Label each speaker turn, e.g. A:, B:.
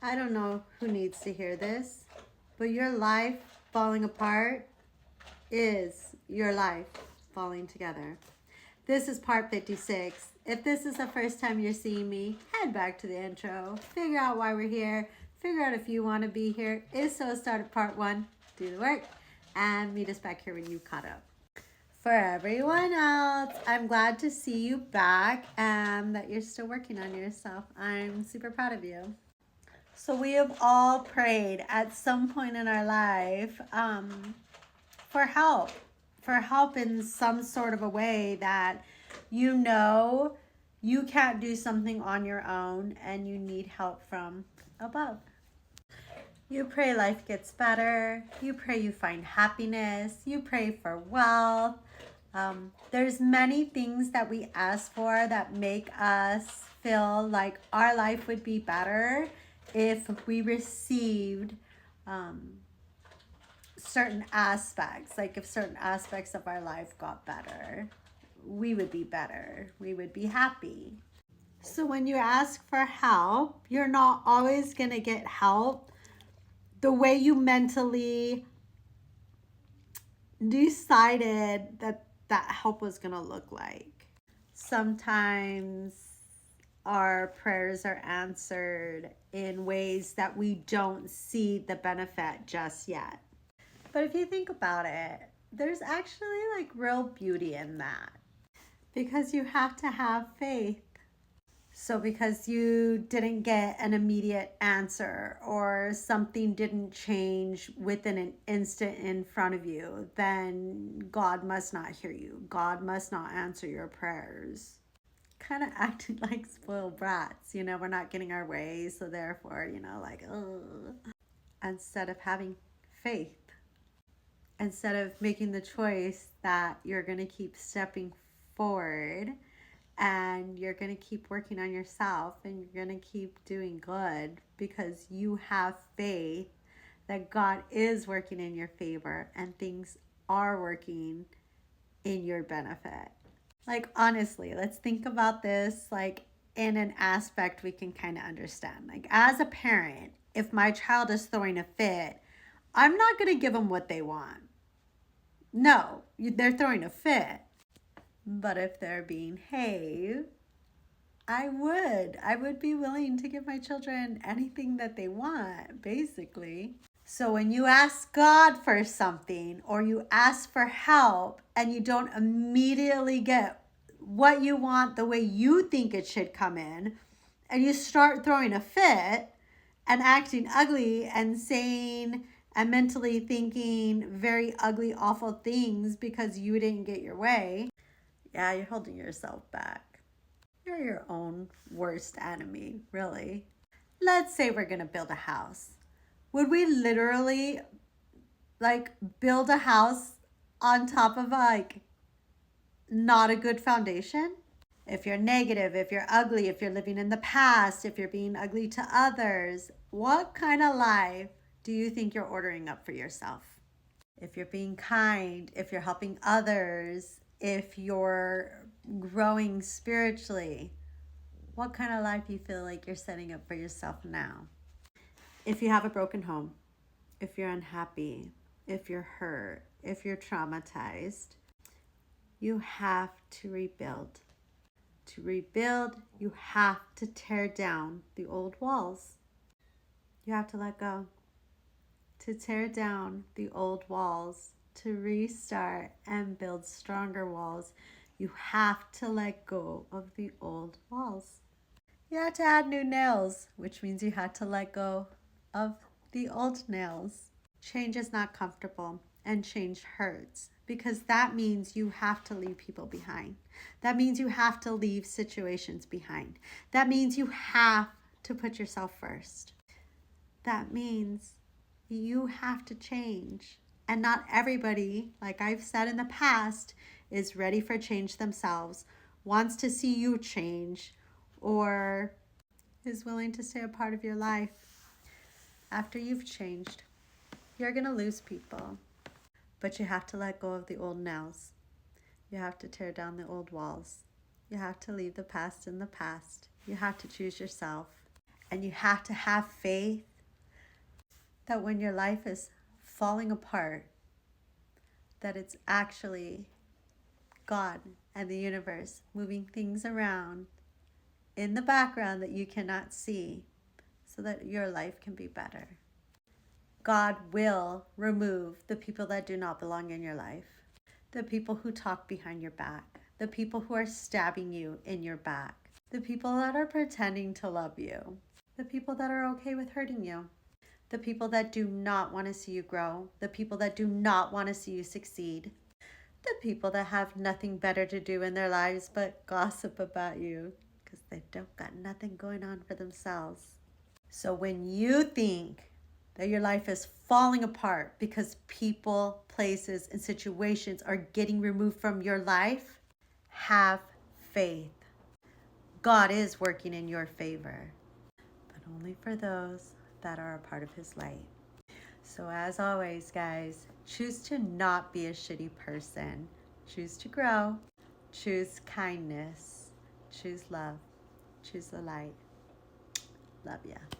A: I don't know who needs to hear this, but your life falling apart is your life falling together. This is part 56. If this is the first time you're seeing me, head back to the intro, figure out why we're here, figure out if you want to be here. If so, start at part 1, do the work, and meet us back here when you caught up. For everyone else, I'm glad to see you back and that you're still working on yourself. I'm super proud of you. So we have all prayed at some point in our life for help in some sort of a way that you know you can't do something on your own and you need help from above. You pray life gets better. You pray you find happiness. You pray for wealth. There's many things that we ask for that make us feel like our life would be better if we received certain aspects. Like if certain aspects of our life got better, we would be better. We would be happy. So when you ask for help, you're not always going to get help the way you mentally decided that help was going to look like. Sometimes our prayers are answered in ways that we don't see the benefit just yet. But if you think about it, there's actually like real beauty in that because you have to have faith. So because you didn't get an immediate answer or something didn't change within an instant in front of you, then God must not hear you. God must not answer your prayers. Kind of acting like spoiled brats, we're not getting our way, so therefore, like, oh. Instead of having faith, instead of making the choice that you're going to keep stepping forward and you're going to keep working on yourself and you're going to keep doing good because you have faith that God is working in your favor and things are working in your benefit. Like, honestly, let's think about this like in an aspect we can kind of understand. Like, as a parent, if my child is throwing a fit, I'm not going to give them what they want. No, they're throwing a fit. But if they're behave, I would be willing to give my children anything that they want, basically. So when you ask God for something or you ask for help and you don't immediately get what you want the way you think it should come in, and you start throwing a fit and acting ugly and saying and mentally thinking very ugly, awful things because you didn't get your way, yeah, you're holding yourself back. You're your own worst enemy, really. Let's say we're going to build a house. Would we literally like build a house on top of like not a good foundation? If you're negative, if you're ugly, if you're living in the past, if you're being ugly to others, what kind of life do you think you're ordering up for yourself? If you're being kind, if you're helping others, if you're growing spiritually, what kind of life do you feel like you're setting up for yourself now? If you have a broken home, if you're unhappy, if you're hurt, if you're traumatized, you have to rebuild. To rebuild, you have to tear down the old walls. You have to let go. To tear down the old walls, to restart and build stronger walls, you have to let go of the old walls. You had to add new nails, which means you had to let go of the old nails. Change is not comfortable and change hurts because that means you have to leave people behind. That means you have to leave situations behind. That means you have to put yourself first. That means you have to change. And not everybody, like I've said in the past, is ready for change themselves, wants to see you change, or is willing to stay a part of your life after you've changed. You're going to lose people, but you have to let go of the old nails. You have to tear down the old walls. You have to leave the past in the past. You have to choose yourself. And you have to have faith that when your life is falling apart, that it's actually God and the universe moving things around in the background that you cannot see so that your life can be better. God will remove the people that do not belong in your life, the people who talk behind your back, the people who are stabbing you in your back, the people that are pretending to love you, the people that are okay with hurting you, the people that do not want to see you grow, the people that do not want to see you succeed, the people that have nothing better to do in their lives but gossip about you because they don't got nothing going on for themselves. So when you think that your life is falling apart because people, places, and situations are getting removed from your life, have faith. God is working in your favor, but only for those that are a part of His light. So as always, guys, choose to not be a shitty person. Choose to grow. Choose kindness. Choose love. Choose the light. Love ya.